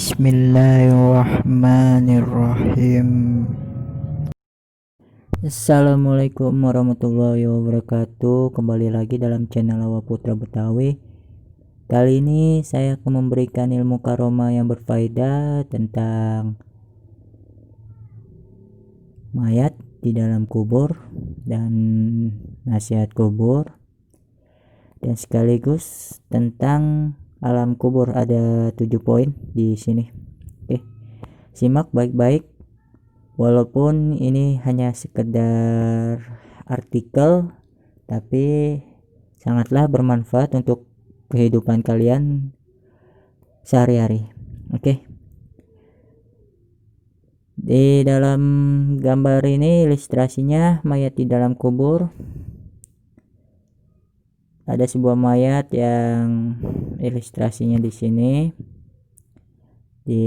Bismillahirrahmanirrahim. Assalamualaikum warahmatullahi wabarakatuh. Kembali lagi dalam channel Awa Putra Betawi. Kali ini saya akan memberikan ilmu karomah yang berfaedah tentang mayat di dalam kubur dan nasihat kubur, dan sekaligus tentang alam kubur. Ada 7 poin di sini. Oke, simak baik-baik. Walaupun ini hanya sekedar artikel, tapi sangatlah bermanfaat untuk kehidupan kalian sehari-hari. Oke. Di dalam gambar ini ilustrasinya mayat di dalam kubur. Ada sebuah mayat yang ilustrasinya di sini. Di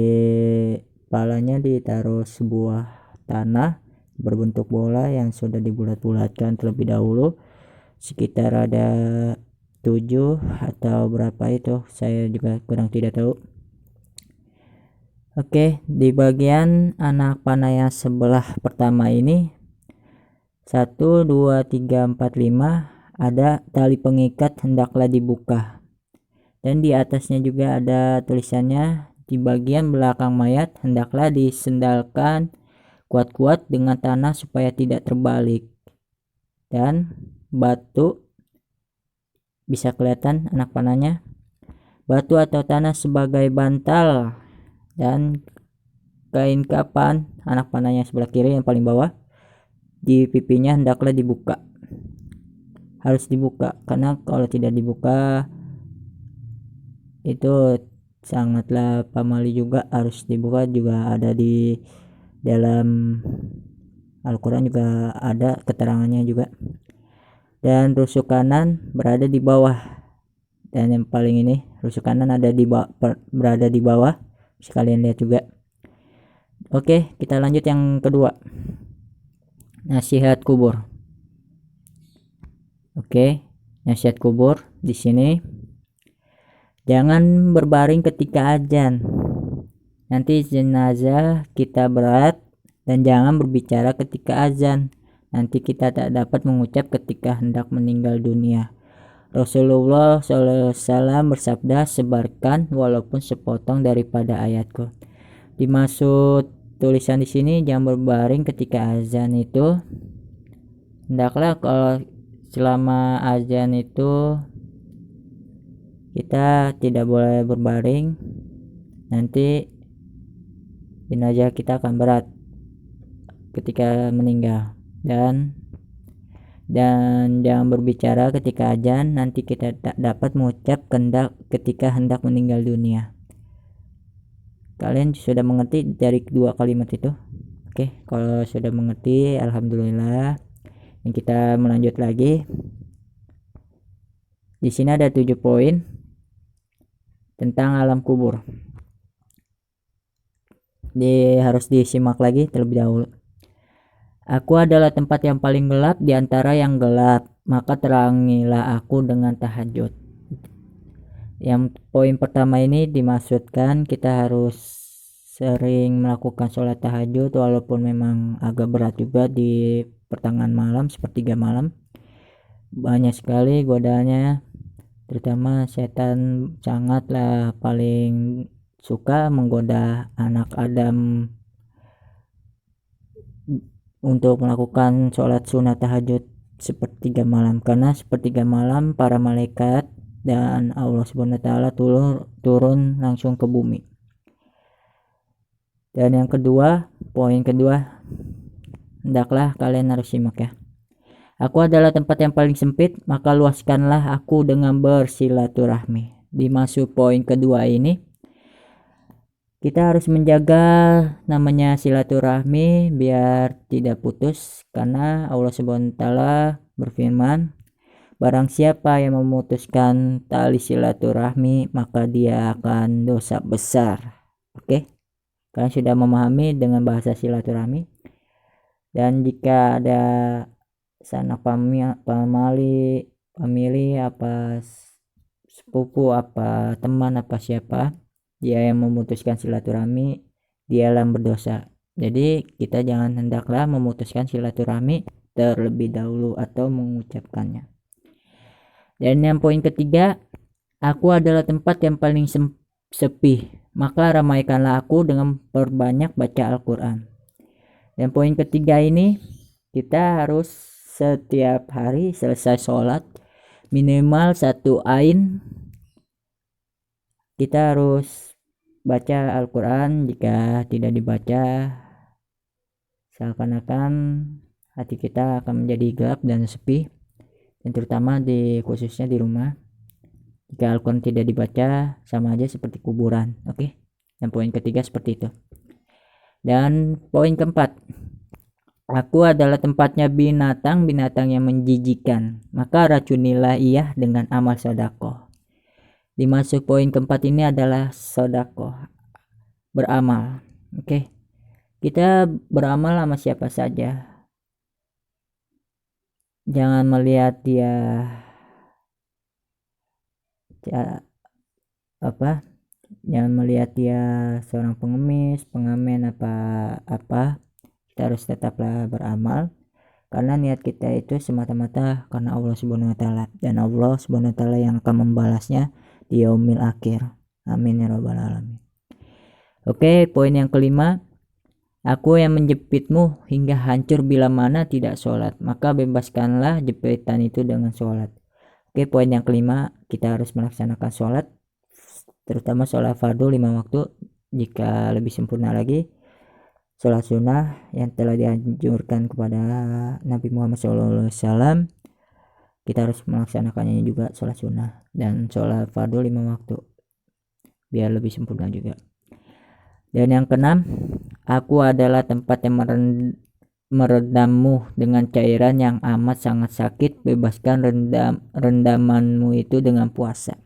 kepalanya ditaruh sebuah tanah berbentuk bola yang sudah dibulat-bulatkan terlebih dahulu, sekitar ada 7 atau berapa itu, saya juga kurang tidak tahu. Oke, di bagian anak panah yang sebelah pertama ini 1, 2, 3, 4, 5 ada tali pengikat hendaklah dibuka, dan di atasnya juga ada tulisannya, di bagian belakang mayat hendaklah disendalkan kuat-kuat dengan tanah supaya tidak terbalik, dan batu, bisa kelihatan anak panahnya, batu atau tanah sebagai bantal, dan kain kapan anak panahnya sebelah kiri yang paling bawah, di pipinya hendaklah dibuka. Harus dibuka, karena kalau tidak dibuka itu sangatlah pamali juga. Harus dibuka, juga ada di dalam Al-Quran juga ada keterangannya juga. Dan rusuk kanan berada di bawah, dan yang paling ini rusuk kanan ada berada di bawah, sekalian lihat juga. Oke, kita lanjut yang kedua, nasihat kubur. Oke, nasihat kubur di sini, jangan berbaring ketika azan, nanti jenazah kita berat, dan jangan berbicara ketika azan, nanti kita tak dapat mengucap ketika hendak meninggal dunia. Rasulullah SAW bersabda, sebarkan walaupun sepotong daripada ayatku. Dimaksud tulisan di sini jangan berbaring ketika azan itu, hendaklah kalau selama azan itu kita tidak boleh berbaring, nanti jenazah kita akan berat ketika meninggal. Dan jangan berbicara ketika azan, nanti kita tak dapat mengucap ketika hendak meninggal dunia. Kalian sudah mengerti dari kedua kalimat itu? Oke, kalau sudah mengerti alhamdulillah. Dan kita melanjut lagi. Di sini ada 7 poin tentang alam kubur. Harus disimak lagi terlebih dahulu. Aku adalah tempat yang paling gelap di antara yang gelap, maka terangilah aku dengan tahajud. Yang poin pertama ini dimaksudkan kita harus sering melakukan sholat tahajud, walaupun memang agak berat juga di pertengahan malam, sepertiga malam. Banyak sekali godaannya, terutama setan sangatlah paling suka menggoda anak Adam untuk melakukan sholat sunat tahajud sepertiga malam, karena sepertiga malam para malaikat dan Allah Subhanahu wa taala turun langsung ke bumi. Dan yang kedua, poin kedua, hendaklah kalian harus simak ya. Aku adalah tempat yang paling sempit, maka luaskanlah aku dengan bersilaturahmi. Dimaksud poin kedua ini, kita harus menjaga namanya silaturahmi biar tidak putus, karena Allah Subhanahu wa taala berfirman, barang siapa yang memutuskan tali silaturahmi maka dia akan dosa besar. Oke, kalian sudah memahami dengan bahasa silaturahmi. Dan jika ada sanak famili apa sepupu apa teman apa siapa dia yang memutuskan silaturahmi, dialah berdosa. Jadi kita jangan hendaklah memutuskan silaturahmi terlebih dahulu atau mengucapkannya. Dan yang poin ketiga, aku adalah tempat yang paling sepi, maka ramaikanlah aku dengan perbanyak baca Al-Quran. Dan poin ketiga ini, kita harus setiap hari selesai sholat minimal 1 ain kita harus baca Al-Quran. Jika tidak dibaca, seakan-akan hati kita akan menjadi gelap dan sepi, dan terutama khususnya di rumah. Jika Al-Quran tidak dibaca, sama aja seperti kuburan. Oke. Dan poin ketiga seperti itu. Dan poin keempat, aku adalah tempatnya binatang-binatang yang menjijikan, maka racunilah ia dengan amal sedekah. Dimaksud poin keempat ini adalah sedekah, beramal. Oke. Kita beramal sama siapa saja. Jangan melihat dia jangan melihat dia seorang pengemis, pengamen apa. Kita harus tetaplah beramal karena niat kita itu semata-mata karena Allah Subhanahu wa taala, dan Allah Subhanahu wa taala yang akan membalasnya di yaumil akhir. Amin ya rabbal alamin. Oke, poin yang kelima, aku yang menjepitmu hingga hancur bila mana tidak sholat, maka bebaskanlah jepitan itu dengan sholat. Oke, poin yang kelima, kita harus melaksanakan sholat, terutama sholat fardu 5 waktu. Jika lebih sempurna lagi, sholat sunnah yang telah dianjurkan kepada Nabi Muhammad SAW, kita harus melaksanakannya juga, sholat sunnah dan sholat fardu 5 waktu, biar lebih sempurna juga. Dan yang keenam, aku adalah tempat yang meredammu dengan cairan yang amat sangat sakit, bebaskan rendamanmu itu dengan puasa.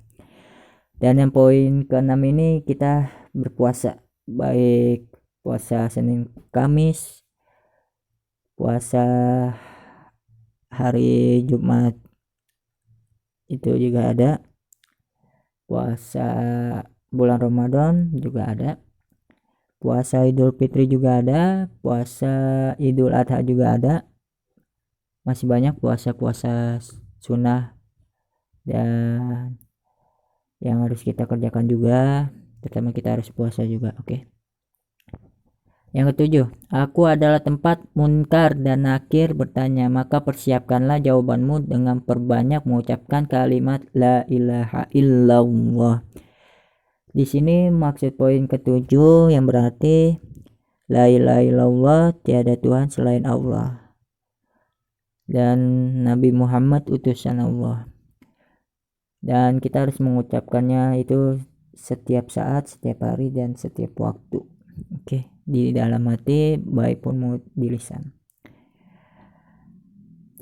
Dan yang poin keenam ini, kita berpuasa, baik puasa Senin Kamis, puasa hari Jumat itu juga ada, puasa bulan Ramadan juga ada, puasa Idul Fitri juga ada, puasa Idul Adha juga ada. Masih banyak puasa-puasa sunnah dan yang harus kita kerjakan juga, terutama kita harus puasa juga. Oke. Yang ketujuh, aku adalah tempat munkar dan nakir bertanya, maka persiapkanlah jawabanmu dengan perbanyak mengucapkan kalimat la ilaha illallah. Di sini maksud poin ketujuh yang berarti la ilaha illallah, tiada Tuhan selain Allah, dan Nabi Muhammad utusan Allah. Dan kita harus mengucapkannya itu setiap saat, setiap hari, dan setiap waktu. Oke, di dalam hati baik pun di lisan.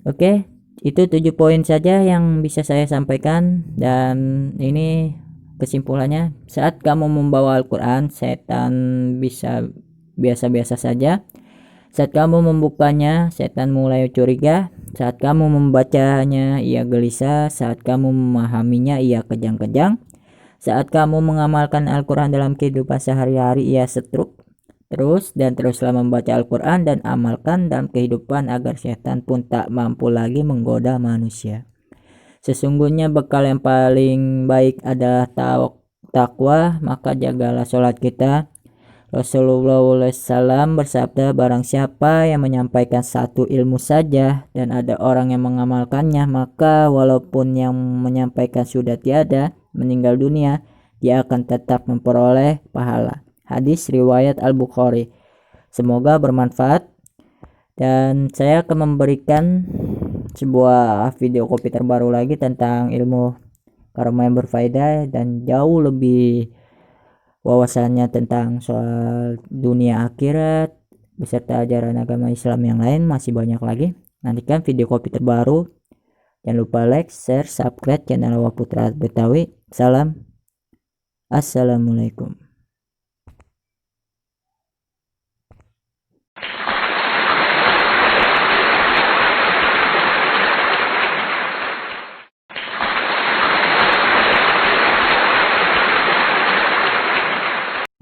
Oke, itu 7 poin saja yang bisa saya sampaikan, dan ini kesimpulannya, saat kamu membawa Al-Quran, setan bisa biasa-biasa saja. Saat kamu membukanya, setan mulai curiga. Saat kamu membacanya, ia gelisah. Saat kamu memahaminya, ia kejang-kejang. Saat kamu mengamalkan Al-Quran dalam kehidupan sehari-hari, ia setruk. Teruslah membaca Al-Quran dan amalkan dalam kehidupan agar setan pun tak mampu lagi menggoda manusia. Sesungguhnya bekal yang paling baik adalah takwa, maka jagalah sholat kita. Rasulullah SAW bersabda, barang siapa yang menyampaikan satu ilmu saja dan ada orang yang mengamalkannya, maka walaupun yang menyampaikan sudah tiada, meninggal dunia, dia akan tetap memperoleh pahala. Hadis riwayat Al-Bukhari. Semoga bermanfaat, dan saya akan memberikan sebuah video kopi terbaru lagi tentang ilmu karomah yang berfaedah dan jauh lebih wawasannya tentang soal dunia akhirat beserta ajaran agama Islam yang lain. Masih banyak lagi. Nantikan video kopi terbaru. Jangan lupa like, share, subscribe channel Awak Putra Betawi. Salam. Assalamualaikum.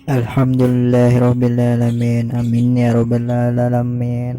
Alhamdulillahirabbil alamin. Amin ya rabbal alamin.